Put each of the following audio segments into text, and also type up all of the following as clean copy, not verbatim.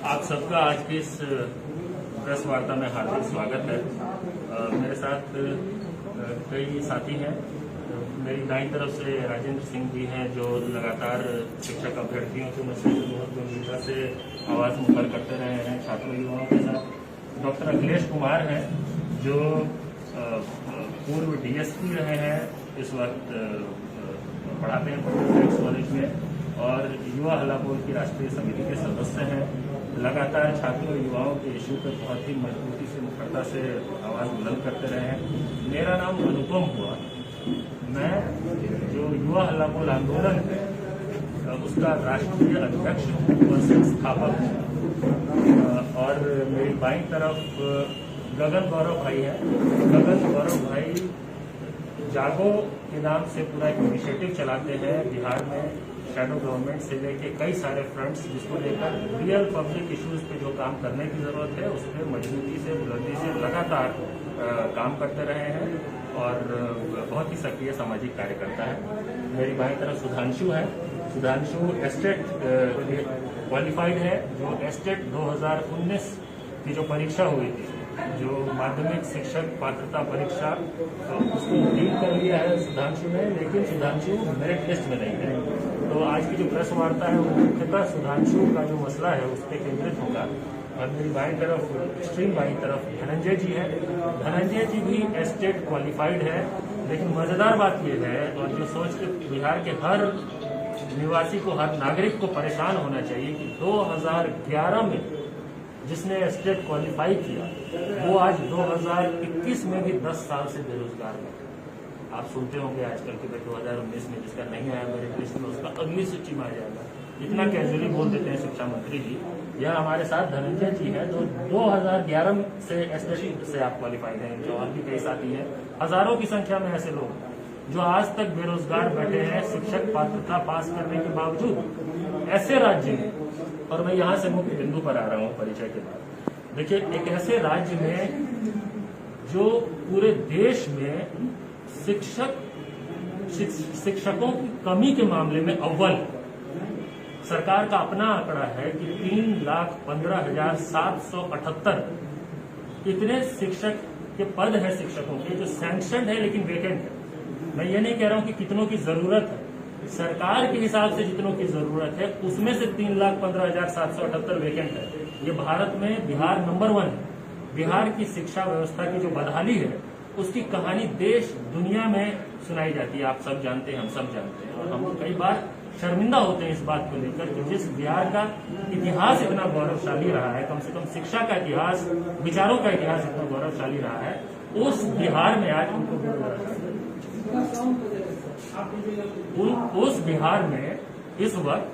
आप सबका आज की इस प्रेस वार्ता में हार्दिक स्वागत है। मेरे साथ कई साथी हैं। मेरी दाईं तरफ से राजेंद्र सिंह जी हैं, जो लगातार शिक्षक अभ्यर्थियों के मसले से बहुत गंभीरता से आवाज मुखर करते रहे हैं छात्रों युवाओं के साथ। डॉक्टर अखिलेश कुमार हैं, जो पूर्व डीएसपी रहे हैं, इस वक्त पढ़ाते हैं पॉलिटेक्निक कॉलेज में, और युवा हल्लाबोल की राष्ट्रीय समिति के सदस्य हैं। लगातार छात्रों युवाओं के इशू पर बहुत ही मजबूती से मुखरता से आवाज बुलंद करते रहे हैं। मेरा नाम अनुपम हुआ। मैं जो युवा हल्लाबोल आंदोलन है उसका राष्ट्रीय अध्यक्ष हूँ और संस्थापक हूँ। और मेरी बाईं तरफ गगन गौरव भाई है। गगन गौरव भाई जागो के नाम से पूरा एक इनिशिएटिव चलाते हैं बिहार में, शैडो गवर्नमेंट से लेके कई सारे फ्रंट्स, जिसको लेकर रियल पब्लिक इश्यूज पे जो काम करने की जरूरत है उस पर मजबूती से बुलंदी से लगातार काम करते रहे हैं और बहुत ही सक्रिय सामाजिक कार्यकर्ता है। मेरी बाईं तरफ सुधांशु है। सुधांशु एस्टेट क्वालिफाइड है, जो एस्टेट 2019 की जो परीक्षा हुई थी, जो माध्यमिक शिक्षक पात्रता परीक्षा, उसको डील कर लिया है सुधांशु ने, लेकिन सुधांशु मेरिट लिस्ट में नहीं है। तो आज की जो प्रेस वार्ता है वो मुख्यतः सुधांशु का जो मसला है उस पर केंद्रित होगा। और मेरी बाईं तरफ, एक्सट्रीम बाईं तरफ धनंजय जी है। धनंजय जी भी एस्टेट क्वालिफाइड है, लेकिन मजेदार बात यह है, और जो सोच के बिहार के हर निवासी को, हर नागरिक को परेशान होना चाहिए, कि 2011 में जिसने एस्टेट क्वालिफाई किया वो आज 2021 में भी 10 साल से बेरोजगार है। आप सुनते होंगे आजकल के 2019 में जिसका नहीं आया मेरिट लिस्ट में, उसका अगली सूची में आ जाएगा। इतना कैजुअली बोल देते हैं शिक्षा मंत्री जी। यह हमारे साथ धनंजय जी हैं, जो 2011 से एस्टेट से आप क्वालिफाइड हैं, जो और भी कई साथी हैं। हजारों की संख्या में ऐसे लोग जो आज तक बेरोजगार बैठे हैं शिक्षक पात्रता पास करने के बावजूद ऐसे राज्य में। और मैं यहाँ से मुख्य बिंदु पर आ रहा हूँ परिचय के बाद। देखिए, एक ऐसे राज्य में जो पूरे देश में शिक्षकों की कमी के मामले में अव्वल, सरकार का अपना आंकड़ा है कि 3,15,778 इतने शिक्षक के पद है शिक्षकों के, जो सैंक्शन है लेकिन वेकेंट है। मैं ये नहीं कह रहा हूँ कि कितनों की जरूरत है, सरकार के हिसाब से जितनों की जरूरत है उसमें से 3,15,778 वेकेंट है। ये भारत में बिहार नंबर 1 है। बिहार की शिक्षा व्यवस्था की जो बदहाली है उसकी कहानी देश दुनिया में सुनाई जाती है। आप सब जानते हैं, हम सब जानते हैं, और हम कई बार शर्मिंदा होते हैं इस बात को लेकर कि जिस बिहार का इतिहास इतना गौरवशाली रहा है, कम से कम शिक्षा का इतिहास, विचारों का इतिहास इतना गौरवशाली रहा है, उस बिहार में आज उनको उस बिहार में इस वक्त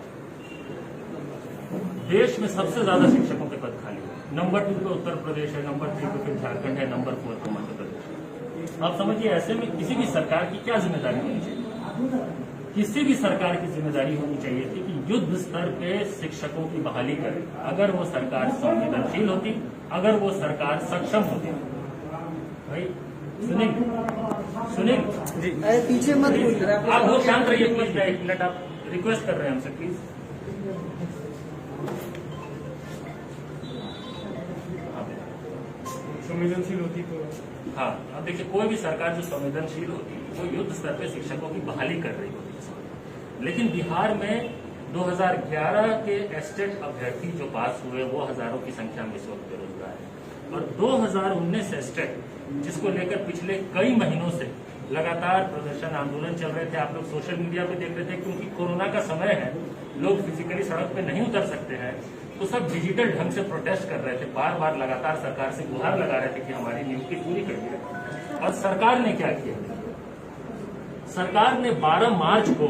देश में सबसे ज्यादा शिक्षकों के पद खाली है। नंबर 2 पे उत्तर प्रदेश है, नंबर 3 पे फिर झारखंड है, नंबर 4 पे मध्य प्रदेश। आप समझिए, ऐसे में किसी भी सरकार की क्या जिम्मेदारी होनी चाहिए? किसी भी सरकार की जिम्मेदारी होनी चाहिए थी कि युद्ध स्तर पे शिक्षकों की बहाली करे। अगर वो सरकार संवेदनशील होती, अगर वो सरकार सक्षम होती। भाई सुनील जी, पीछे मत बोलिए, आप बहुत शांत रहिए प्लीज। 1 मिनट, आप रिक्वेस्ट कर रहे हैं हमसे प्लीज। संवेदनशील होती तो हाँ, अब देखिए, कोई भी सरकार जो संवेदनशील होती वो युद्ध स्तर पे शिक्षकों की बहाली कर रही होती। लेकिन बिहार में 2011 के एस्टेट अभ्यर्थी जो पास हुए वो हजारों की संख्या में इस वक्त बेरोजगार है। और 2019 एस्टेट, जिसको लेकर पिछले कई महीनों से लगातार प्रदर्शन आंदोलन चल रहे थे, आप लोग सोशल मीडिया पे देख रहे थे, क्योंकि कोरोना का समय है, लोग फिजिकली सड़क पे नहीं उतर सकते हैं, तो सब डिजिटल ढंग से प्रोटेस्ट कर रहे थे, बार बार लगातार सरकार से गुहार लगा रहे थे कि हमारी नियुक्ति पूरी करिए। और सरकार ने क्या किया? सरकार ने 12 मार्च को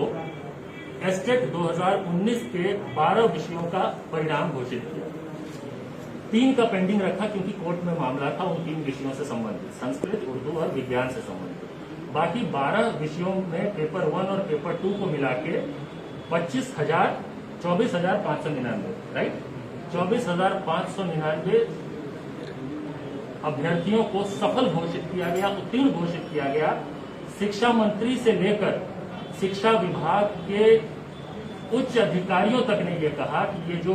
एस्टेट 2019 के 12 विषयों का परिणाम घोषित किया। 3 का पेंडिंग रखा क्योंकि कोर्ट में मामला था उन 3 विषयों से संबंधित, संस्कृत, उर्दू और विज्ञान से संबंधित। बाकी 12 विषयों में पेपर 1 और पेपर 2 को मिला के 24,599, राइट, 24,599 अभ्यर्थियों को सफल घोषित किया गया, उत्तीर्ण घोषित किया गया। शिक्षा मंत्री से लेकर शिक्षा विभाग के उच्च अधिकारियों तक ने यह कहा कि ये जो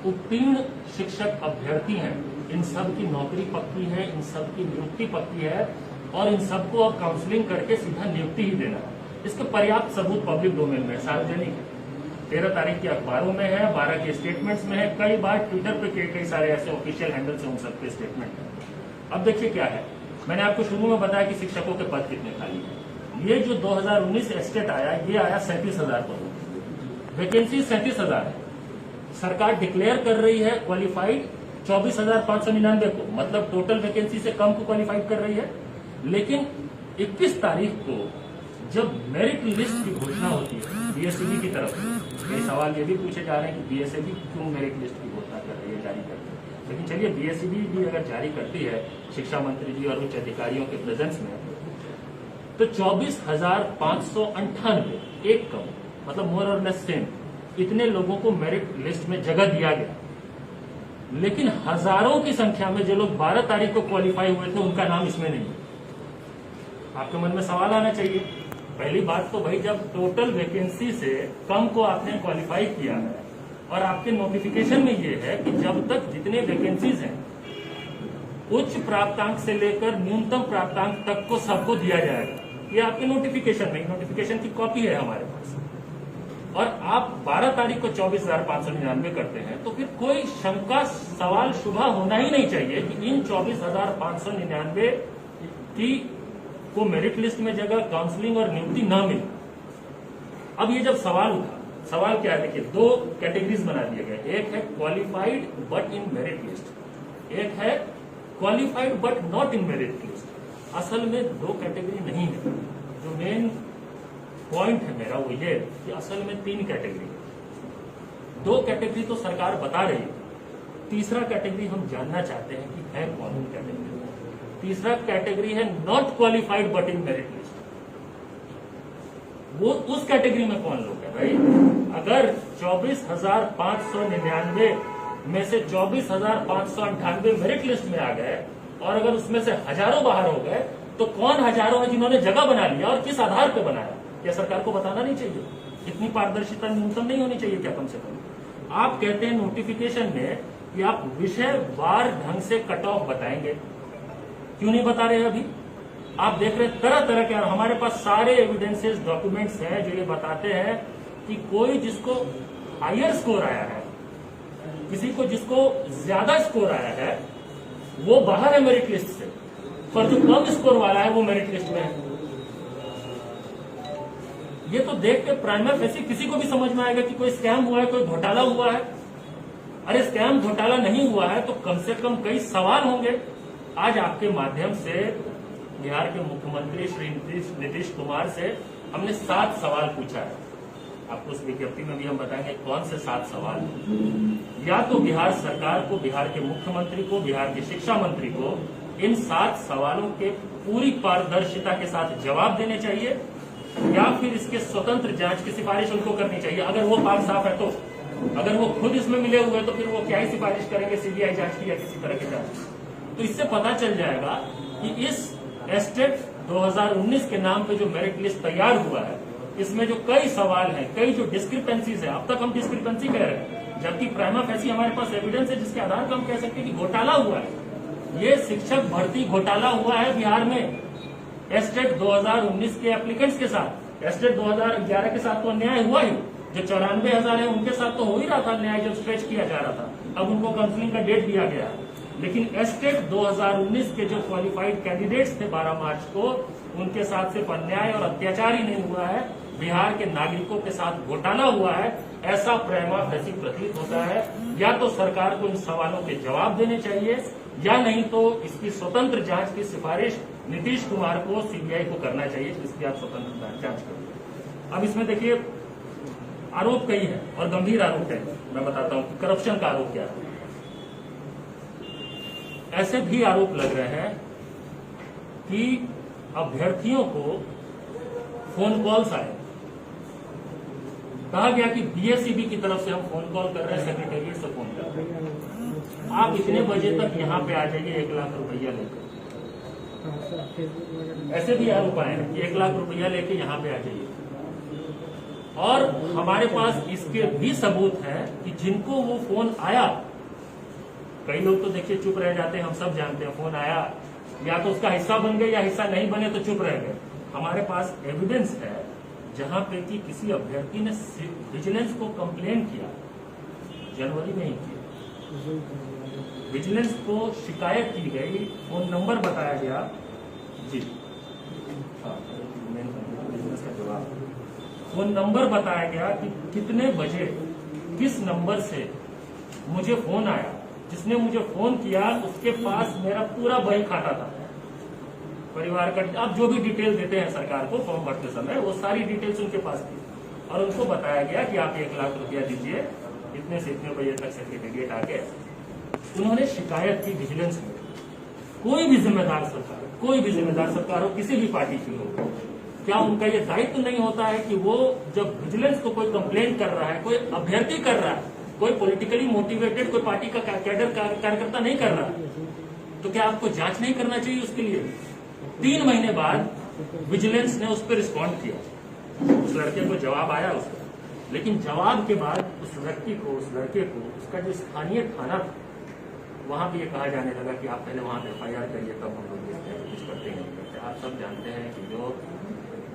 उत्तीर्ण शिक्षक अभ्यर्थी हैं, इन सब की नौकरी पक्की है, इन सब की नियुक्ति पक्की है और इन सबको अब काउंसलिंग करके सीधा नियुक्ति ही देना है। इसके पर्याप्त सबूत पब्लिक डोमेन में, सार्वजनिक है, 13 तारीख के अखबारों में है, 12 के स्टेटमेंट्स में है, कई बार ट्विटर पे कई सारे ऐसे ऑफिशियल हैंडल से उन सबके स्टेटमेंट है। अब देखिए क्या है, मैंने आपको शुरू में बताया कि शिक्षकों के पद कितने खाली हैं। ये जो 2019 एस्टेट आया, ये आया 37,000 पदों, वैकेंसी 37,000 है। सरकार डिक्लेयर कर रही है क्वालिफाइड 24,599 को, मतलब टोटल वैकेंसी से कम को क्वालिफाइड कर रही है। लेकिन 21 तारीख को जब मेरिट लिस्ट की घोषणा होती है बीएसईबी की तरफ से, ये सवाल ये भी पूछे जा रहे हैं कि बीएसईबी क्यों मेरिट लिस्ट की घोषणा कर रही है, जारी करती है। लेकिन चलिए, बीएसईबी भी अगर जारी करती है शिक्षा मंत्री जी और उच्च अधिकारियों के प्रेजेंस में, तो 24,598 एक कम, मतलब मोर और लेस सेम, इतने लोगों को मेरिट लिस्ट में जगह दिया गया। लेकिन हजारों की संख्या में जो लोग 12 तारीख को क्वालिफाई हुए थे, उनका नाम इसमें नहीं है। आपके मन में सवाल आना चाहिए, पहली बात तो भाई, जब टोटल वैकेंसी से कम को आपने क्वालिफाई किया है और आपके नोटिफिकेशन में ये है कि जब तक जितने वैकेंसीज हैं, उच्च प्राप्तांक से लेकर न्यूनतम प्राप्तांक तक को सबको दिया जाएगा, ये आपके नोटिफिकेशन में, नोटिफिकेशन की कॉपी है हमारे पास, और आप 12 तारीख को 24,599 करते हैं, तो फिर कोई शंका, सवाल, शुबा होना ही नहीं चाहिए कि इन 24,599 की को मेरिट लिस्ट में जगह, काउंसलिंग और नियुक्ति न मिले। अब ये जब सवाल उठा, सवाल क्या है, देखिए, 2 कैटेगरीज बना दिए गए, एक है qualified but in merit list, एक है qualified but not in merit list. असल में 2 कैटेगरी नहीं है। जो मेन पॉइंट है मेरा वो ये कि असल में 3 कैटेगरी है। 2 कैटेगरी तो सरकार बता रही है, तीसरा कैटेगरी हम जानना चाहते हैं कि है कौन कैटेगरी। तीसरा कैटेगरी है not qualified but in merit list. वो उस कैटेगरी में कौन लोग है भाई? अगर 24,599 में से 24,598 मेरिट लिस्ट में आ गए और अगर उसमें से हजारों बाहर हो गए, तो कौन हजारों है जिन्होंने जगह बना लिया और किस आधार पर बनाया? क्या सरकार को बताना नहीं चाहिए? इतनी पारदर्शिता न्यूनतम नहीं होनी चाहिए क्या? कम से कम आप कहते हैं नोटिफिकेशन में कि आप विषय वार ढंग से कट ऑफ बताएंगे, क्यों नहीं बता रहे अभी? आप देख रहे तरह तरह के, हमारे पास सारे एविडेंसेस, डॉक्यूमेंट्स हैं जो ये बताते हैं कि कोई जिसको हायर स्कोर आया है, किसी को जिसको ज्यादा स्कोर आया है, वो बाहर है मेरिट लिस्ट से, पर जो कम स्कोर वाला है वो मेरिट लिस्ट में है। ये तो देख के प्राइमरी फेसी किसी को भी समझ में आएगा कि कोई स्कैम हुआ है, कोई घोटाला हुआ है। अरे स्कैम घोटाला नहीं हुआ है तो कम से कम कई सवाल होंगे। आज आपके माध्यम से बिहार के मुख्यमंत्री श्री नीतीश कुमार से हमने 7 सवाल पूछा है। आपको उस विज्ञप्ति में भी हम बताएंगे कौन से 7 सवाल हैं। या तो बिहार सरकार को, बिहार के मुख्यमंत्री को, बिहार के शिक्षा मंत्री को इन 7 सवालों के पूरी पारदर्शिता के साथ जवाब देने चाहिए, या फिर इसके स्वतंत्र जांच की सिफारिश उनको करनी चाहिए। अगर वो पाक साफ है तो, अगर वो खुद इसमें मिले हुए तो फिर वो क्या ही सिफारिश करेंगे सीबीआई जांच की या किसी तरह की जांच। तो इससे पता चल जाएगा कि इस एस्टेट 2019 के नाम पे जो मेरिट लिस्ट तैयार हुआ है, इसमें जो कई सवाल हैं, कई जो डिस्क्रिपेंसीज है, अब तक हम डिस्क्रिपेंसी कह रहे हैं, जबकि प्राइमा फेसी हमारे पास एविडेंस है जिसके आधार पर हम कह सकते हैं कि घोटाला हुआ है। ये शिक्षक भर्ती घोटाला हुआ है बिहार में एस्टेट 2019 के एप्लीकेंट्स के साथ। एस्टेट 2011 के साथ तो अन्याय हुआ ही, जो 94,000 है उनके साथ तो हो ही रहा था न्याय, जब स्ट्रेच किया जा रहा था। अब उनको काउंसलिंग का डेट दिया गया, लेकिन एस्टेट 2019 के जो क्वालिफाइड कैंडिडेट्स थे 12 मार्च को, उनके साथ सिर्फ अन्याय और अत्याचार ही नहीं हुआ है, बिहार के नागरिकों के साथ घोटाला हुआ है, ऐसा प्राइमा फेसी प्रतीत होता है। या तो सरकार को इन सवालों के जवाब देने चाहिए, या नहीं तो इसकी स्वतंत्र जांच की सिफारिश नीतीश कुमार को, सीबीआई को करना चाहिए, जिसकी आप स्वतंत्र जांच करें। अब इसमें देखिए आरोप कई है और गंभीर आरोप है। मैं बताता हूं कि करप्शन का आरोप क्या है। ऐसे भी आरोप लग रहे हैं कि अभ्यर्थियों को फोन कॉल्स आए, कहा गया कि बीएसईबी की तरफ से हम फोन कॉल कर रहे हैं, सेक्रेटेरिएट से फोन कर रहे हैं, आप इतने बजे तक यहाँ पे आ जाइए 1 लाख रुपया लेकर। ऐसे भी आरोप आए हैं कि 1 लाख रुपया लेके यहाँ पे आ जाइए। और हमारे पास इसके भी सबूत है कि जिनको वो फोन आया, कई लोग तो देखिए चुप रह जाते हैं, हम सब जानते हैं, फोन आया या तो उसका हिस्सा बन गए या हिस्सा नहीं बने तो चुप रह गए। हमारे पास एविडेंस है जहां पे कि किसी अभ्यर्थी ने विजिलेंस को कंप्लेन किया, जनवरी में ही किया, विजिलेंस को शिकायत की गई, फोन नंबर बताया गया जी, विजिलेंस का जवाब, फोन नंबर बताया गया कि कितने बजे किस नंबर से मुझे फोन आया, जिसने मुझे फोन किया उसके पास मेरा पूरा बही खाता था, परिवार का, आप जो भी डिटेल देते हैं सरकार को फॉर्म भरते समय, वो सारी डिटेल्स उनके पास थी और उनको बताया गया कि आप 1 लाख रुपया दीजिए, इतने से इतने बजे तक सर्टिफिकेट आके। उन्होंने शिकायत की विजिलेंस में। कोई भी जिम्मेदार सरकार हो, किसी भी पार्टी की हो, क्या उनका ये दायित्व नहीं होता है कि वो जब विजिलेंस को कोई कंप्लेंट कर रहा है, कोई अभ्यर्थी कर रहा है, कोई पॉलिटिकली मोटिवेटेड कोई पार्टी का कैडर कार्यकर्ता नहीं कर रहा, तो क्या आपको जांच नहीं करना चाहिए उसके लिए? 3 महीने बाद विजिलेंस ने उस पर रिस्पॉन्ड किया, उस लड़के को जवाब आया उसका, लेकिन जवाब के बाद उस व्यक्ति को, उस लड़के को, उसका जो स्थानीय थाना था वहां भी ये कहा जाने लगा कि आप पहले वहां FIR करिए, तब हम लोग देखते हैं, कुछ करते नहीं करते। आप सब जानते हैं कि जो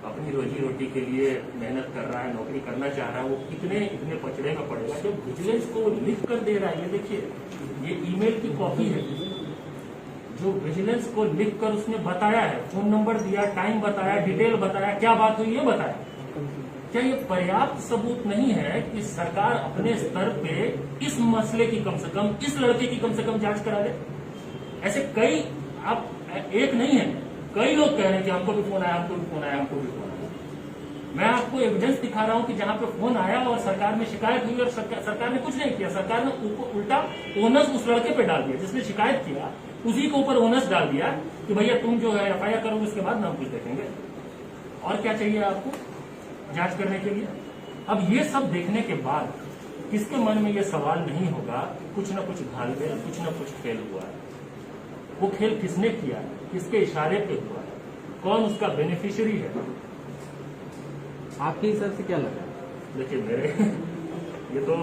अपनी रोजी रोटी के लिए मेहनत कर रहा है, नौकरी करना चाह रहा है, वो इतने पचड़े में पड़ेगा। जो विजिलेंस को लिख कर दे रहा है, ये देखिए, ये ईमेल की कॉपी है जो विजिलेंस को लिख कर उसने बताया है, फोन नंबर दिया, टाइम बताया, डिटेल बताया, क्या बात हुई ये बताया। क्या ये पर्याप्त सबूत नहीं है कि सरकार अपने स्तर पे इस मसले की कम से कम, इस लड़के की कम से कम जांच करा ले? ऐसे कई, आप एक नहीं है, कई लोग कह रहे हैं कि हमको भी फोन आया, हमको भी फोन आया, हमको भी फोन आया। मैं आपको एविडेंस दिखा रहा हूं कि जहां पे फोन आया और सरकार में शिकायत हुई और सरकार ने कुछ नहीं किया, सरकार ने उल्टा ओनस उस लड़के पे डाल दिया जिसने शिकायत किया, उसी के ऊपर ओनस डाल दिया कि भैया तुम जो है FIR करोगे, उसके बाद नाम कुछ देखेंगे। और क्या चाहिए आपको जांच करने के लिए? अब ये सब देखने के बाद किसके मन में ये सवाल नहीं होगा, कुछ न कुछ घालमेल, कुछ न कुछ खेल हुआ है। वो खेल किसने किया है, किसके इशारे पे हुआ है, कौन उसका बेनिफिशियरी है? आपके हिसाब से क्या लगा? देखिए मेरे ये तो,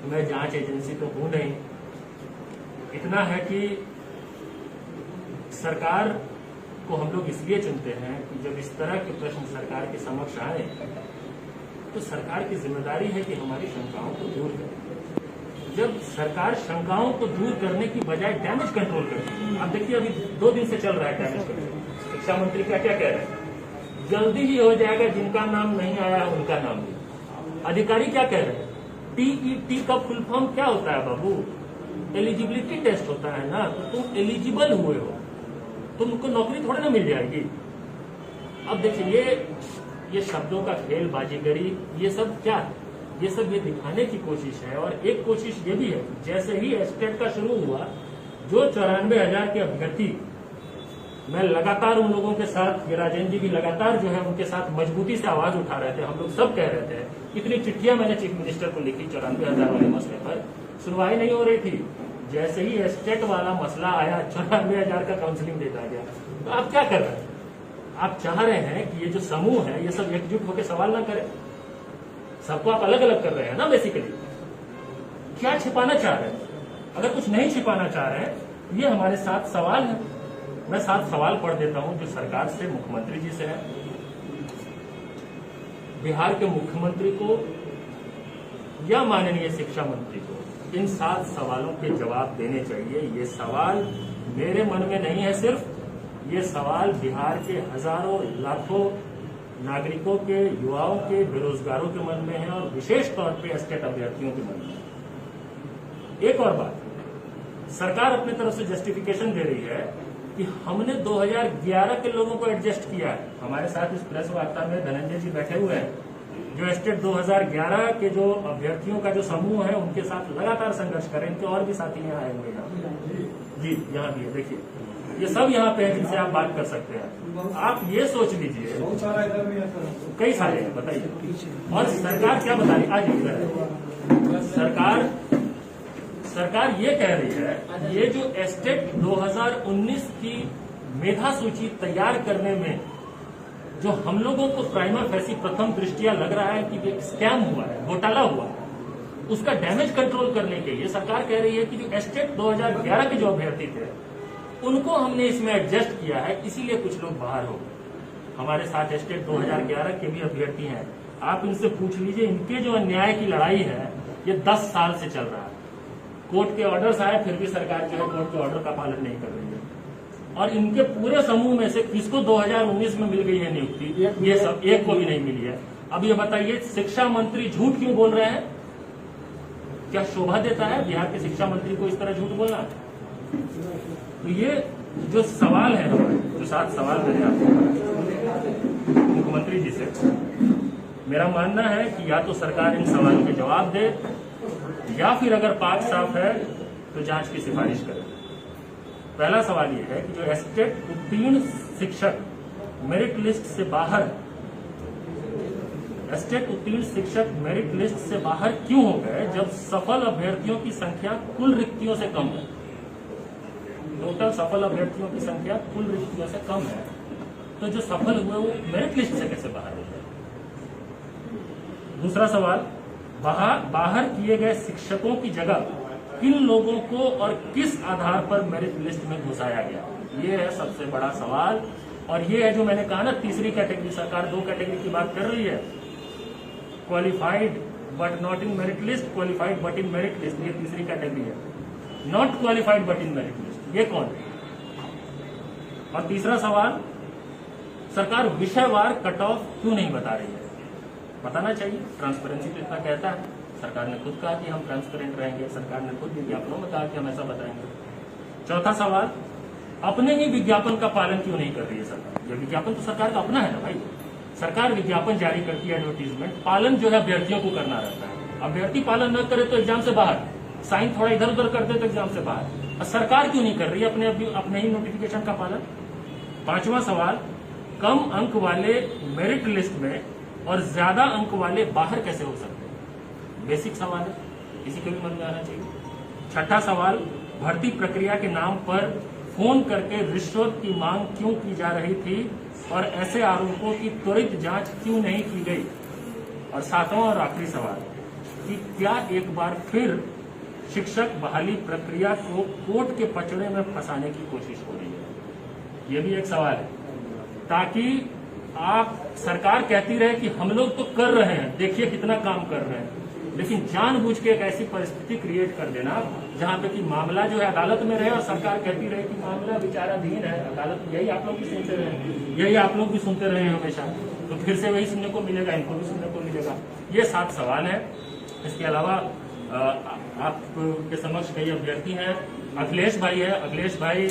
मैं जांच एजेंसी तो हूं नहीं, इतना है कि सरकार को हम लोग इसलिए चुनते हैं कि जब इस तरह के प्रश्न सरकार के समक्ष आए तो सरकार की जिम्मेदारी है कि हमारी शंकाओं को दूर करे। जब सरकार शंकाओं को दूर करने की बजाय डैमेज कंट्रोल करती है, आप देखिए अभी 2 दिन से चल रहा है डैमेज कंट्रोल। शिक्षा मंत्री क्या क्या कह रहे हैं, जल्दी ही हो जाएगा, जिनका नाम नहीं आया है उनका नाम भी। अधिकारी क्या कह रहे हैं, TET का फुल फॉर्म क्या होता है बाबू? एलिजिबिलिटी टेस्ट होता है ना, तो तुम एलिजिबल हुए हो, तुमको नौकरी थोड़ी ना मिल जाएगी। अब देखिए ये शब्दों का खेल, बाजीगरी, ये सब क्या है? ये सब ये दिखाने की कोशिश है। और एक कोशिश ये भी है, जैसे ही एस्टेट का शुरू हुआ, जो 94,000 के अभ्यर्थी, मैं लगातार उन लोगों के साथ, ये राजेंद्र जी भी लगातार जो है उनके साथ मजबूती से आवाज उठा रहे थे, हम लोग सब कह रहे थे, इतनी चिट्ठियां मैंने चीफ मिनिस्टर को लिखी 94,000 वाले मसले पर, सुनवाई नहीं हो रही थी। जैसे ही एस्टेट वाला मसला आया, 94,000 का काउंसलिंग देता गया। तो आप क्या कर रहे हैं? आप चाह रहे हैं कि ये जो समूह है ये सब एकजुट होकर सवाल ना करे, सबको आप अलग अलग कर रहे हैं ना बेसिकली। क्या छिपाना चाह रहे हैं? अगर कुछ नहीं छिपाना चाह रहे हैं, ये हमारे 7 सवाल है। मैं 7 सवाल पढ़ देता हूं जो सरकार से, मुख्यमंत्री जी से है। बिहार के मुख्यमंत्री को या माननीय शिक्षा मंत्री को इन 7 सवालों के जवाब देने चाहिए। ये सवाल मेरे मन में नहीं है सिर्फ, ये सवाल बिहार के हजारों लाखों नागरिकों के, युवाओं के, बेरोजगारों के मन में है और विशेष तौर पे एस्टेट अभ्यर्थियों के मन में है। एक और बात, सरकार अपनी तरफ से जस्टिफिकेशन दे रही है कि हमने 2011 के लोगों को एडजस्ट किया है। हमारे साथ इस प्रेस वार्ता में धनंजय जी बैठे हुए हैं, जो एस्टेट 2011 के जो अभ्यर्थियों का जो समूह है उनके साथ लगातार संघर्ष कर रहे हैं। इनके और भी साथी यहाँ आए हुए हैं जी, यहाँ भी है, देखिए ये सब यहाँ पे है जिनसे आप बात कर सकते हैं। आप ये सोच लीजिए, कई सारे हैं, बताइए। और सरकार क्या बता रही, आज सरकार ये कह रही है, ये जो एस्टेट 2019 की मेधा सूची तैयार करने में जो हम लोगों को प्राइमा फेसी प्रथम दृष्टिया लग रहा है कि एक स्कैम हुआ है, घोटाला हुआ है, उसका डैमेज कंट्रोल करने के लिए सरकार कह रही है कि जो एस्टेट 2011 के जो अभ्यर्थी थे उनको हमने इसमें एडजस्ट किया है, इसीलिए कुछ लोग बाहर हो गए। हमारे साथ एस्टेट 2011 के भी अभ्यर्थी हैं, आप इनसे पूछ लीजिए, इनके जो अन्याय की लड़ाई है ये 10 साल से चल रहा है। कोर्ट के ऑर्डर्स आए फिर भी सरकार जो है कोर्ट के ऑर्डर का पालन नहीं कर रही है, और इनके पूरे समूह में से किसको 2019 में मिल गई है नियुक्ति, ये सब एक को भी नहीं मिली है। अब ये बताइए, शिक्षा मंत्री झूठ क्यों बोल रहे हैं? क्या शोभा देता है बिहार के शिक्षा मंत्री को इस तरह झूठ बोलना? तो ये जो सवाल है हमारे, जो 7 सवाल मेरे आपको मुख्यमंत्री जी से, मेरा मानना है कि या तो सरकार इन सवालों के जवाब दे, या फिर अगर पाक साफ है तो जांच की सिफारिश करे। पहला सवाल यह है कि जो एस्टेट उत्तीर्ण शिक्षक मेरिट लिस्ट से बाहर, एस्टेट उत्तीर्ण शिक्षक मेरिट लिस्ट से बाहर क्यों हो गए जब सफल अभ्यर्थियों की संख्या कुल रिक्तियों से कम है? टोटल सफल अभ्यर्थियों की संख्या कुल रिक्तियों से कम है, तो जो सफल हुए वो मेरिट लिस्ट से कैसे बाहर हो गए? दूसरा सवाल, बाहर किए गए शिक्षकों की जगह किन लोगों को और किस आधार पर मेरिट लिस्ट में घुसाया गया? ये है सबसे बड़ा सवाल। और ये है जो मैंने कहा ना, तीसरी कैटेगरी, सरकार 2 कैटेगरी की बात कर रही है, qualified but not in merit list, qualified but in merit list, ये तीसरी कैटेगरी है। Not qualified but in merit list, ये कौन है? और तीसरा सवाल, सरकार विषयवार कट ऑफ क्यों नहीं बता रही है? बताना चाहिए, ट्रांसपेरेंसी तो इतना कहता है, सरकार ने खुद कहा कि हम ट्रांसपेरेंट रहेंगे, सरकार ने खुद विज्ञापनों में कहा कि हम ऐसा बताएंगे। चौथा सवाल, अपने ही विज्ञापन का पालन क्यों नहीं कर रही है सरकार? ये विज्ञापन तो सरकार का अपना है ना भाई, सरकार विज्ञापन जारी करती है, एडवर्टीजमेंट, पालन जो है अभ्यर्थियों को करना रहता है। अभ्यर्थी पालन न करे तो एग्जाम से बाहर, साइन थोड़ा इधर उधर कर दे तो एग्जाम से बाहर, और सरकार क्यों नहीं कर रही है अपने ही नोटिफिकेशन का पालन? पांचवा सवाल, कम अंक वाले मेरिट लिस्ट में और ज्यादा अंक वाले बाहर कैसे हो सकते हैं? बेसिक सवाल है, किसी के भी मन में आना चाहिए। छठा सवाल, भर्ती प्रक्रिया के नाम पर फोन करके रिश्वत की मांग क्यों की जा रही थी और ऐसे आरोपों की त्वरित जांच क्यों नहीं की गई? और सातवां और आखिरी सवाल, कि क्या एक बार फिर शिक्षक बहाली प्रक्रिया को कोर्ट के पचड़े में फंसाने की कोशिश हो रही है? ये भी एक सवाल है, ताकि आप सरकार कहती रहे कि हम लोग तो कर रहे हैं, देखिए कितना काम कर रहे हैं, लेकिन जानबूझ के एक ऐसी परिस्थिति क्रिएट कर देना जहां पे कि मामला जो है अदालत में रहे और सरकार कहती रहे कि मामला विचाराधीन है, अदालत, यही आप लोग भी सुनते रहे, यही आप लोग भी सुनते रहे हमेशा, तो फिर से वही सुनने को मिलेगा, इनको भी सुनने को मिलेगा। ये 7 सवाल है। इसके अलावा आपके समक्ष कई अभ्यर्थी हैं। अखिलेश भाई है, अखिलेश भाई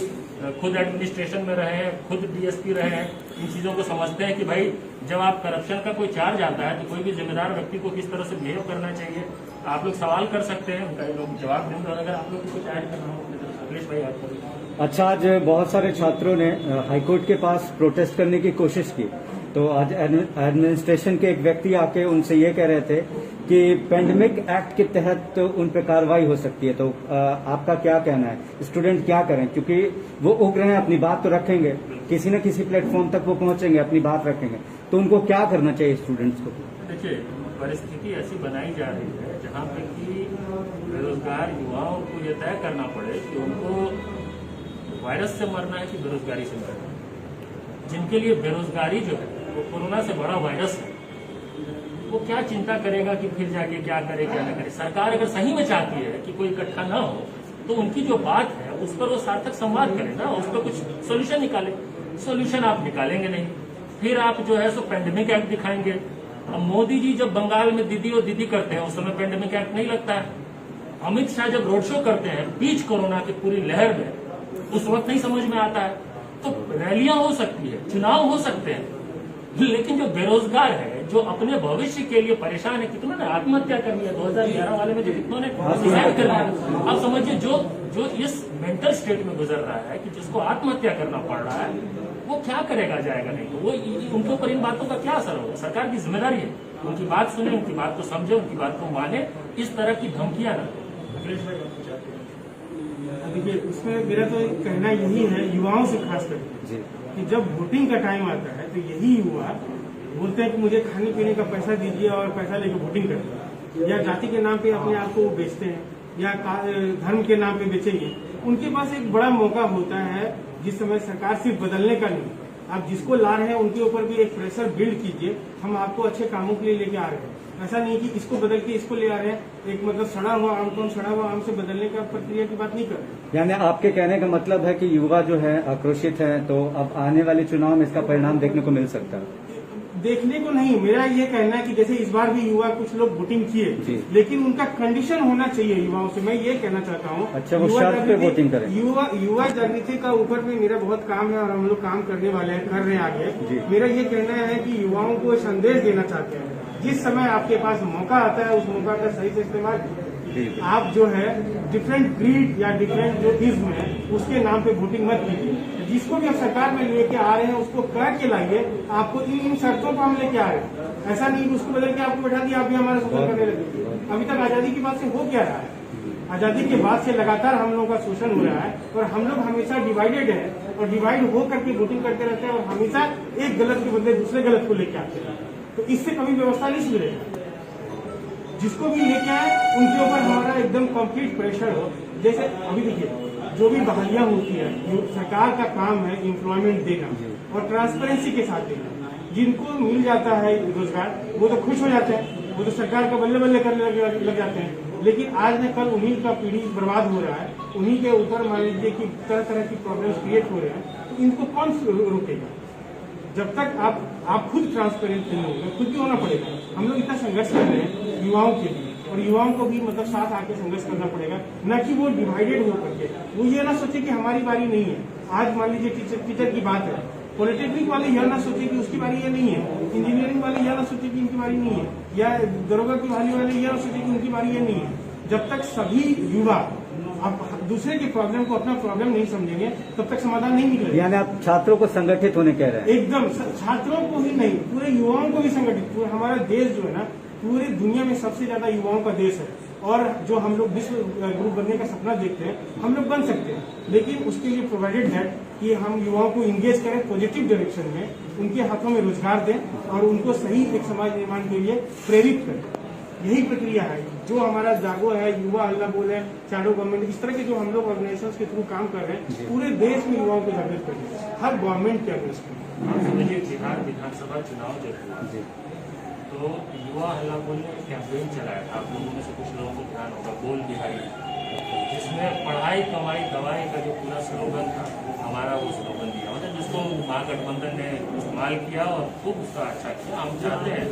खुद एडमिनिस्ट्रेशन में रहे हैं, खुद डीएसपी रहे हैं, इन चीजों को समझते हैं कि भाई जब आप करप्शन का कोई चार्ज आता है तो कोई भी जिम्मेदार व्यक्ति को किस तरह से बिहेव करना चाहिए। आप लोग सवाल कर सकते हैं, उनका लोग जवाब देंगे, और अगर आप लोग कुछ ऐड करना हो तो अखिलेश भाई आप करें। अच्छा, आज बहुत सारे छात्रों ने हाईकोर्ट के पास प्रोटेस्ट करने की कोशिश की, तो आज एडमिनिस्ट्रेशन के एक व्यक्ति आके उनसे ये कह रहे थे कि पेंडेमिक एक्ट के तहत तो उन पर कार्रवाई हो सकती है, तो आपका क्या कहना है? स्टूडेंट क्या करें, क्योंकि वो उग्र हैं, अपनी बात तो रखेंगे, किसी न किसी प्लेटफॉर्म तक वो पहुंचेंगे, अपनी बात रखेंगे, तो उनको क्या करना चाहिए स्टूडेंट्स को? देखिए, परिस्थिति ऐसी बनाई जा रही है जहाँ पे कि बेरोजगार युवाओं को ये तय करना पड़े कि उनको वायरस से मरना है कि बेरोजगारी से मरना है। जिनके लिए बेरोजगारी जो है वो कोरोना से बड़ा वायरस है, वो क्या चिंता करेगा कि फिर जाके क्या करे क्या न करे। सरकार अगर सही में चाहती है कि कोई इकट्ठा ना हो तो उनकी जो बात है उस पर वो सार्थक संवाद करे ना, उस पर कुछ सोल्यूशन निकाले। सोल्यूशन आप निकालेंगे नहीं, फिर आप जो है सो पेंडेमिक एक्ट दिखाएंगे। अब मोदी जी जब बंगाल में दीदी और दीदी करते हैं उस समय पेंडेमिक एक्ट नहीं लगता है। अमित शाह जब रोड शो करते हैं बीच कोरोना की पूरी लहर में, उस वक्त नहीं समझ में आता है। तो रैलियां हो सकती है, चुनाव हो सकते हैं, लेकिन जो बेरोजगार है, जो अपने भविष्य के लिए परेशान है, कितनों ने आत्महत्या कर लिया 2011 वाले में, जो कितनों ने सुसाइड कर लिया। अब समझिए जो इस मेंटल स्टेट में गुजर रहा है कि जिसको आत्महत्या करना पड़ रहा है, वो क्या करेगा, जाएगा नहीं तो वो उनके ऊपर इन बातों का क्या असर होगा? सरकार की जिम्मेदारी है उनकी बात सुने, उनकी बात को समझे, उनकी बात को माने, इस तरह की धमकियां ना। अखिलेश भाई, देखिए, उसमें मेरा तो कहना यही है युवाओं से खास करके, कि जब वोटिंग का टाइम आता है तो यही युवा बोलते हैं कि मुझे खाने पीने का पैसा दीजिए और पैसा लेकर वोटिंग करते हैं, या जाति के नाम पे अपने आप को बेचते हैं, या धर्म के नाम पे बेचेंगे। उनके पास एक बड़ा मौका होता है जिस समय सरकार सिर्फ बदलने का नहीं, आप जिसको ला रहे हैं उनके ऊपर भी एक प्रेशर बिल्ड कीजिए, हम आपको अच्छे कामों के लिए लेके आ रहे हैं। ऐसा नहीं कि इसको बदल के इसको ले आ रहे हैं, एक मतलब सड़ा हुआ आम को हम सड़ा हुआ आम से बदलने का प्रक्रिया की बात नहीं कर रहे। यानी आपके कहने का मतलब है कि युवा जो है आक्रोशित है, तो अब आने वाले चुनाव में इसका परिणाम देखने को मिल सकता है? देखने को नहीं, मेरा ये कहना है कि जैसे इस बार भी युवा कुछ लोग वोटिंग किए, लेकिन उनका कंडीशन होना चाहिए युवाओं से। मैं ये कहना चाहता हूँ, अच्छा, वो शर्त पे वोटिंग करें। युवा जागृति का ऊपर भी मेरा बहुत काम है और हम लोग काम करने वाले हैं, कर रहे हैं आगे। मेरा ये कहना है कि युवाओं को संदेश देना चाहते हैं, जिस समय आपके पास मौका आता है उस मौका का सही से इस्तेमाल कीजिए। आप जो है डिफरेंट ग्रीड या डिफरेंट जो इज्म है उसके नाम पे वोटिंग मत कीजिए। जिसको भी आप सरकार में लेके आ रहे हैं उसको कह के लाइए, आपको इन शर्तों पर हम लेके आ रहे हैं। ऐसा नहीं कि उसको बदल के आपको बैठा दिया, आप भी हमारा शोषण करने लगे। अभी तक आजादी के बाद से हो क्या रहा है? आजादी के बाद से लगातार हम लोगों का शोषण हो रहा है और हम लोग हमेशा डिवाइडेड है और डिवाइड हो करके वोटिंग करते रहते हैं और हमेशा एक गलत के बदले दूसरे गलत को लेके आते हैं। तो इससे कभी व्यवस्था नहीं सुधरेगा। जिसको भी लेके आए उनके ऊपर हमारा एकदम कंप्लीट प्रेशर हो। जैसे अभी देखिए, जो भी बहालियां होती है, सरकार का काम है एम्प्लॉयमेंट देना और ट्रांसपेरेंसी के साथ देना। जिनको मिल जाता है रोजगार वो तो खुश हो जाते हैं, वो तो सरकार का बल्ले बल्ले करने लग जाते हैं। लेकिन आज न कल उन्हीं का पीढ़ी बर्बाद हो रहा है, उन्हीं के ऊपर मान लीजिए कि तरह तरह की प्रॉब्लम्स क्रिएट हो रहे हैं। तो इनको कौन रोकेगा? जब तक आप खुद ट्रांसपेरेंट नहीं होंगे, खुद भी होना पड़ेगा। हम लोग इतना संघर्ष कर रहे हैं युवाओं के लिए, और युवाओं को भी मतलब साथ आके संघर्ष करना पड़ेगा, न कि वो डिवाइडेड हो करके वो ये ना सोचे कि हमारी बारी नहीं है। आज मान लीजिए टीचर की बात है, पॉलिटेक्निक वाले यह ना सोचे कि उसकी बारी ये नहीं है, इंजीनियरिंग वाले यह ना सोचे कि इनकी बारी नहीं है, या दरोगा की वाले यह ना सोचे कि उनकी बारी ये नहीं है। जब तक सभी युवा आप दूसरे की प्रॉब्लम को अपना प्रॉब्लम नहीं समझेंगे तब तक समाधान नहीं निकलेगा। यानी आप छात्रों को संगठित होने कह रहे हैं? एकदम, छात्रों को ही नहीं, पूरे युवाओं को भी संगठित। हमारा देश जो है ना पूरी दुनिया में सबसे ज्यादा युवाओं का देश है, और जो हम लोग विश्व गुरु बनने का सपना देखते हैं हम लोग बन सकते हैं, लेकिन उसके लिए प्रोवाइडेड है कि हम युवाओं को इंगेज करें पॉजिटिव डायरेक्शन में, उनके हाथों में रोजगार दें और उनको सही एक समाज निर्माण के लिए प्रेरित करें। यही प्रक्रिया है जो हमारा जागो है, युवा हल्ला बोल है, शैडो गवर्नमेंट, इस तरह के जो हम लोग ऑर्गेनाइजेशन के थ्रू काम कर रहे हैं, पूरे देश में युवाओं को जागृत करें, हर गवर्नमेंट के अगेंस्ट में। बिहार विधानसभा चुनाव जो है तो युवा हल्ला बोल ने कैंपेन चलाया था, आप लोगों में से कुछ लोगों को ध्यान होगा, बोल बिहारी, जिसमें पढ़ाई कमाई दवाई का जो पूरा स्लोगन था हमारा वो स्लोगन दिया, मतलब जिसको महागठबंधन ने इस्तेमाल किया और खूब उसका अच्छा किया। हम चाहते हैं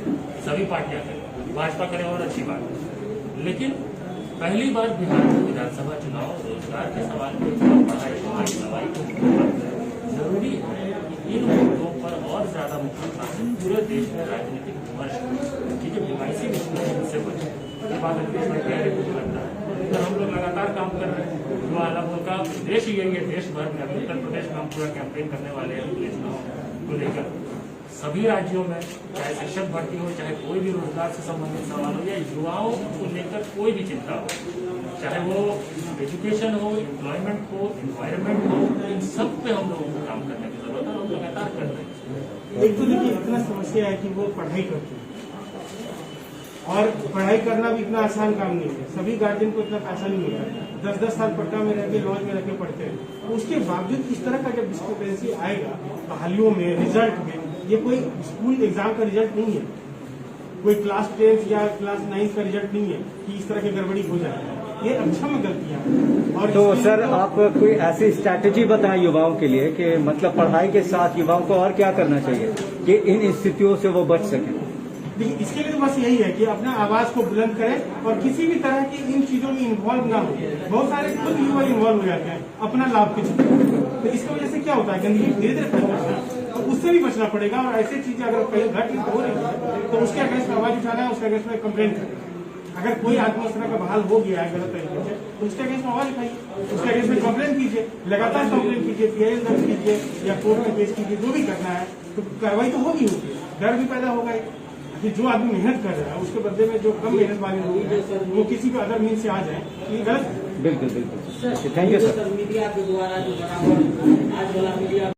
सभी पार्टियां करें, भाजपा करे और अच्छी बात है, लेकिन पहली बार बिहार में विधानसभा चुनाव रोजगार के सवाल पे पढ़ाई कमाई दवाई को जरूरी है कि इन मुद्दों पर और ज्यादा मुख्यता से पूरे देश में राजनीतिक विमर्श की जो डिवाइसी विषय से बचे। ये बात अखिलेश भाई कह रहे मुझे लगता है, तो हम लोग लगातार काम कर रहे हैं। युवा हल्ला का देश ही यही है, देश भर में अभी उत्तर प्रदेश में हम पूरा कैंपेन करने वाले हैं अखिलेश को लेकर। सभी राज्यों में चाहे शिक्षक भर्ती हो, चाहे कोई भी रोजगार से संबंधित सवाल हो, या युवाओं को लेकर कोई भी चिंता हो, चाहे वो एजुकेशन हो, एम्प्लॉयमेंट हो, एनवायरमेंट हो, इन सब पे हम लोगों को काम करने की जरूरत है। हम लगातार कर रहे हैं। एक तो देखिए इतना समस्या है कि वो पढ़ाई करते हैं और पढ़ाई करना भी इतना आसान काम नहीं है। सभी गार्जियन को इतना पैसा नहीं मिलता है, 10-10 साल पटना में रह के लॉज में रह के पढ़ते हैं। उसके बावजूद इस तरह का जब डिस्क्रिपेंसी आएगा बहालियों में, रिजल्ट में, ये कोई स्कूल एग्जाम का रिजल्ट नहीं है, कोई क्लास 10 या क्लास 9 का रिजल्ट नहीं है कि इस तरह की गड़बड़ी हो जाए। ये अक्षम गलतियां हैं। और तो सर आप कोई ऐसी स्ट्रैटेजी बताएं युवाओं के लिए कि मतलब पढ़ाई के साथ युवाओं को और क्या करना चाहिए कि इन स्थितियों से वो बच सकें? देखिए इसके लिए तो बस यही है कि अपना आवाज को बुलंद करें और किसी भी तरह की इन चीजों में इन्वॉल्व ना हो। बहुत सारे खुद युवा इन्वॉल्व हो जाते हैं अपना लाभ के चक्कर, तो इसकी वजह से क्या होता है गंदगी धीरे धीरे फैल जाता है, तो उससे भी बचना पड़ेगा। और ऐसी चीजें अगर कहीं घट हो रही है तो उसके अगेंस्ट में आवाज उठाना है, उसके अगेंस्ट में कंप्लेंट करना है। अगर कोई आदमी इस तरह का बहाल हो गया है गलत तरीके से तो उसके अगेंस्ट में आवाज उठाइए, उसके अगेंस्ट में कंप्लेंट कीजिए, लगातार कंप्लेंट कीजिए, PIL दर्ज कीजिए या कोर्ट में पेश कीजिए, जो भी करना है। तो कार्रवाई तो होगी, डर भी पैदा होगा कि जो आदमी मेहनत कर रहा है उसके बदले में जो कम मेहनत वाले लोग हैं वो किसी भी अदर मीन से आ जाए, ये गलत। बिल्कुल बिल्कुल, थैंक यू सर। मीडिया के द्वारा जो बना आज वाला मीडिया